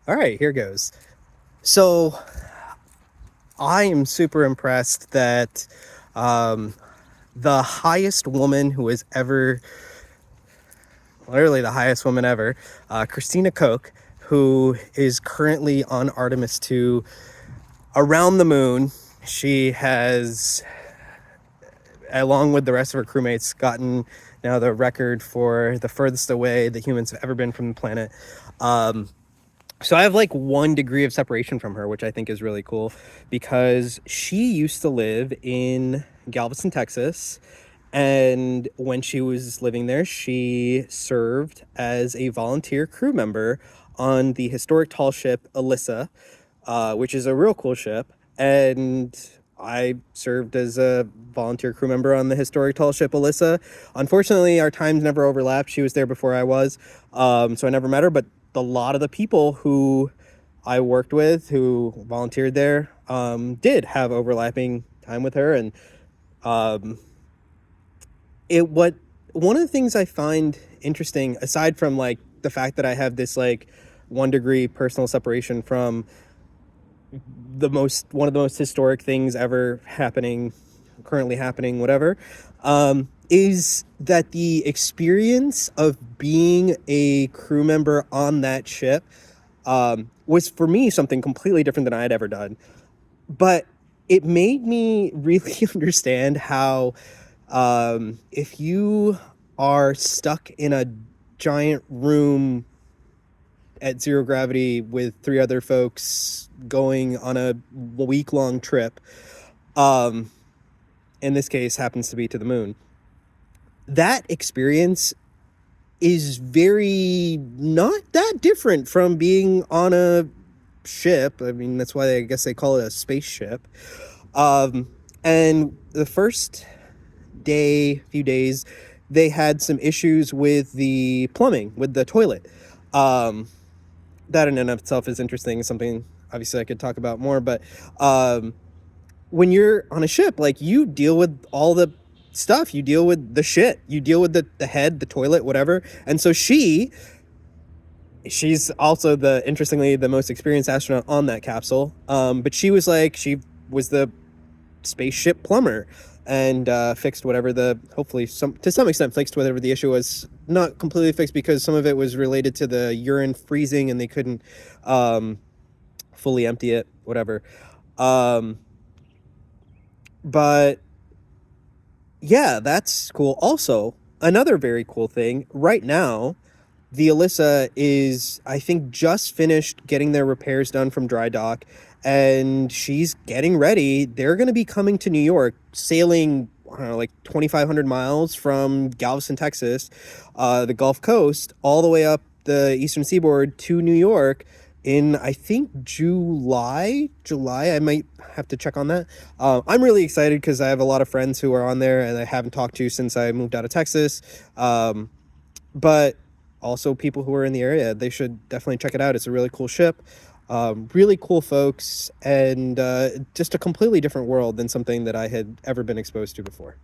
All right, here goes. So I am super impressed that um, the highest woman who has ever, literally the highest woman ever, Christina Koch, who is currently on Artemis 2 around the moon. She has, along with the rest of her crewmates, gotten now the record for the furthest away that humans have ever been from the planet. So I have like 1 degree of separation from her, which I think is really cool because she used to live in Galveston, Texas. And when she was living there, she served as a volunteer crew member on the historic tall ship Alyssa, which is a real cool ship. And I served as a volunteer crew member on the historic tall ship Alyssa. Unfortunately, our times never overlapped. She was there before I was, so I never met her. But a lot of the people who I worked with, who volunteered there, did have overlapping time with her. And it what one of the things I find interesting, aside from like the fact that I have this like 1 degree personal separation from one of the most historic things ever currently happening, whatever, is that the experience of being a crew member on that ship was for me something completely different than I had ever done. But it made me really understand how if you are stuck in a giant room at zero gravity with 3 other folks going on a week-long trip, in this case happens to be to the moon, that experience is very not that different from being on a ship. I mean, that's why I guess they call it a spaceship. And the first few days, they had some issues with the plumbing, with the toilet. That in and of itself is interesting. Something obviously I could talk about more, but when you're on a ship, like, you deal with all the stuff. You deal with the shit. You deal with the head, the toilet, whatever. And so she's also interestingly the most experienced astronaut on that capsule. But she was the spaceship plumber and fixed whatever to some extent fixed whatever the issue was. Not completely fixed, because some of it was related to the urine freezing and they couldn't fully empty it, whatever. But yeah, that's cool. Also, another very cool thing right now, the Alyssa is, I think, just finished getting their repairs done from dry dock, and she's getting ready. They're going to be coming to New York, sailing, I don't know, like 2,500 miles from Galveston, Texas, the Gulf Coast, all the way up the eastern seaboard to New York in, I think, July. I might have to check on that. I'm really excited because I have a lot of friends who are on there and I haven't talked to since I moved out of Texas. But also people who are in the area, they should definitely check it out. It's a really cool ship, really cool folks, and just a completely different world than something that I had ever been exposed to before.